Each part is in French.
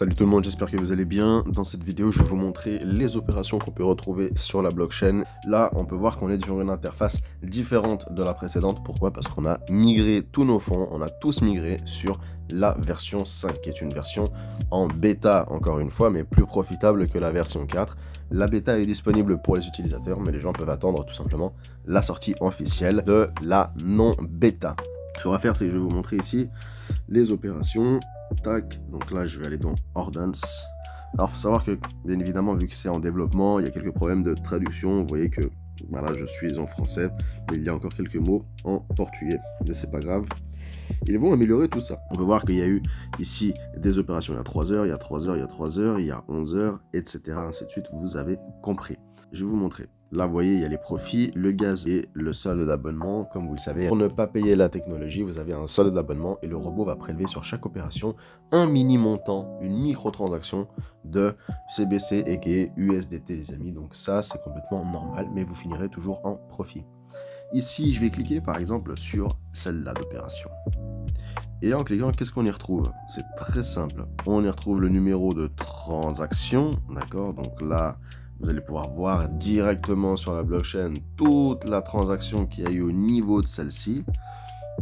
Salut tout le monde, j'espère que vous allez bien. Dans cette vidéo, je vais vous montrer les opérations qu'on peut retrouver sur la blockchain. Là, on peut voir qu'on est sur une interface différente de la précédente. Pourquoi? Parce qu'on a migré tous nos fonds, on a tous migré sur la version 5, qui est une version en bêta, encore une fois, mais plus profitable que la version 4. La bêta est disponible pour les utilisateurs, mais les gens peuvent attendre tout simplement la sortie officielle de la non-bêta. Ce qu'on va faire, c'est que je vais vous montrer ici les opérations. Tac, donc là je vais aller dans Ordance. Alors il faut savoir que bien évidemment, vu que c'est en développement, il y a quelques problèmes de traduction. Vous voyez que voilà, je suis en français, mais il y a encore quelques mots en portugais, mais c'est pas grave. Ils vont améliorer tout ça. On peut voir qu'il y a eu ici des opérations il y a 3 heures, il y a 3 heures, il y a 3 heures, il y a 11 heures, etc. ainsi de suite, vous avez compris. Je vais vous montrer. Là, vous voyez, il y a les profits, le gaz et le solde d'abonnement. Comme vous le savez, pour ne pas payer la technologie, vous avez un solde d'abonnement et le robot va prélever sur chaque opération un mini montant, une microtransaction de CBC et qui est USDT, les amis. Donc ça, c'est complètement normal, mais vous finirez toujours en profit. Ici, je vais cliquer par exemple sur celle-là d'opération. Et en cliquant, qu'est-ce qu'on y retrouve? C'est très simple. On y retrouve le numéro de transaction, d'accord? Donc là, vous allez pouvoir voir directement sur la blockchain toute la transaction qu'il y a eu au niveau de celle-ci,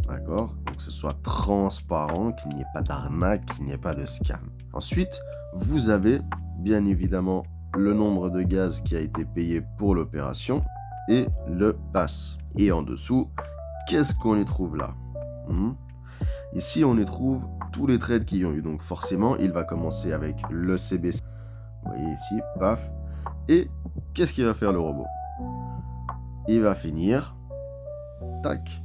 d'accord? Donc que ce soit transparent, qu'il n'y ait pas d'arnaque, qu'il n'y ait pas de scam. Ensuite, vous avez bien évidemment le nombre de gaz qui a été payé pour l'opération et le pass. Et en dessous, qu'est-ce qu'on y trouve là? Ici, on y trouve tous les trades qui ont eu. Donc forcément, il va commencer avec le CBC. Vous voyez ici, paf. Et qu'est-ce qu'il va faire le robot? Il va finir, tac,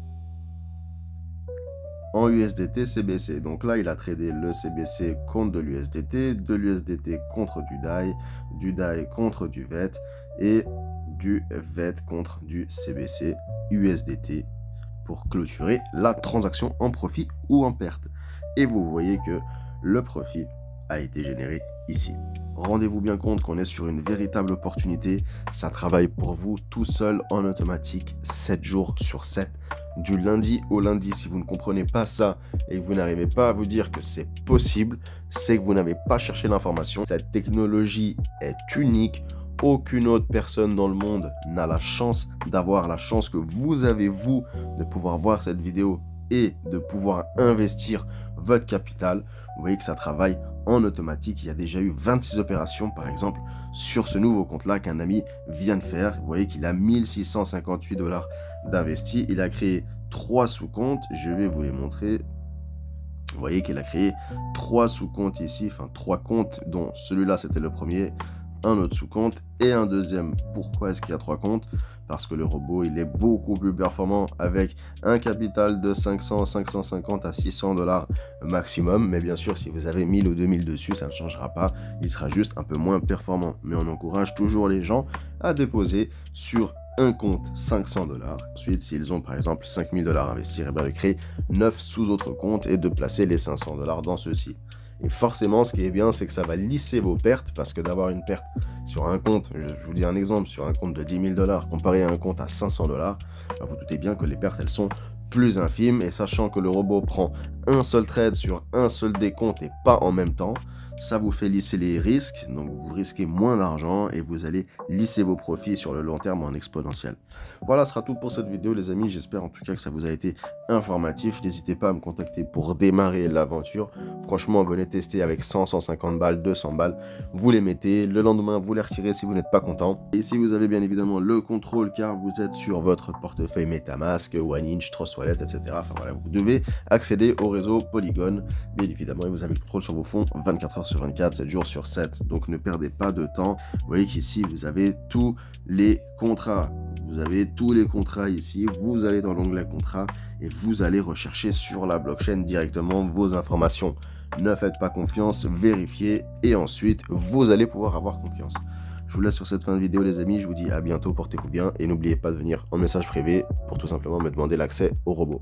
en USDT CBC. Donc là, il a tradé le CBC contre de l'USDT contre du DAI contre du VET et du VET contre du CBC USDT pour clôturer la transaction en profit ou en perte. Et vous voyez que le profit a été généré ici. Rendez-vous bien compte qu'on est sur une véritable opportunité. Ça travaille pour vous tout seul en automatique 7 jours sur 7. Du lundi au lundi, si vous ne comprenez pas ça et que vous n'arrivez pas à vous dire que c'est possible, c'est que vous n'avez pas cherché l'information. Cette technologie est unique. Aucune autre personne dans le monde n'a la chance d'avoir la chance que vous avez, vous, de pouvoir voir cette vidéo et de pouvoir investir votre capital. Vous voyez que ça travaille en automatique. Il y a déjà eu 26 opérations, par exemple, sur ce nouveau compte-là qu'un ami vient de faire. Vous voyez qu'il a 1658 $ d'investis. Il a créé 3 sous-comptes. Je vais vous les montrer. Vous voyez qu'il a créé 3 sous-comptes ici, enfin 3 comptes, dont celui-là, c'était le premier, un autre sous-compte et un deuxième. Pourquoi est-ce qu'il y a 3 comptes? Parce que le robot, il est beaucoup plus performant avec un capital de 500, 550 à 600 $ maximum. Mais bien sûr, si vous avez 1000 ou 2000 dessus, ça ne changera pas. Il sera juste un peu moins performant. Mais on encourage toujours les gens à déposer sur un compte 500 $. Ensuite, s'ils ont par exemple 5000 $ à investir, et bien de créer 9 sous-autres comptes et de placer les 500 $ dans ceux-ci. Et forcément, ce qui est bien, c'est que ça va lisser vos pertes, parce que d'avoir une perte sur un compte, je vous dis un exemple, sur un compte de 10 000 $ comparé à un compte à 500 $, ben vous doutez bien que les pertes, elles sont plus infimes. Et sachant que le robot prend un seul trade sur un seul des comptes et pas en même temps, ça vous fait lisser les risques, donc vous risquez moins d'argent et vous allez lisser vos profits sur le long terme en exponentiel. Voilà, ce sera tout pour cette vidéo les amis, j'espère en tout cas que ça vous a été informatif. N'hésitez pas à me contacter pour démarrer l'aventure. Franchement, venez tester avec 100, 150 balles, 200 balles, vous les mettez, le lendemain vous les retirez si vous n'êtes pas content. Et si vous avez bien évidemment le contrôle car vous êtes sur votre portefeuille MetaMask, OneInch, Trust Wallet, etc. Enfin voilà, vous devez accéder au réseau Polygon, bien évidemment, et vous avez le contrôle sur vos fonds 24 heures sur 24, 7 jours sur 7, donc ne perdez pas de temps. Vous voyez qu'ici vous avez tous les contrats, vous avez tous les contrats ici, vous allez dans l'onglet contrat et vous allez rechercher sur la blockchain directement vos informations. Ne faites pas confiance, vérifiez et ensuite vous allez pouvoir avoir confiance. Je vous laisse sur cette fin de vidéo les amis, je vous dis à bientôt, portez-vous bien et n'oubliez pas de venir en message privé pour tout simplement me demander l'accès au robot.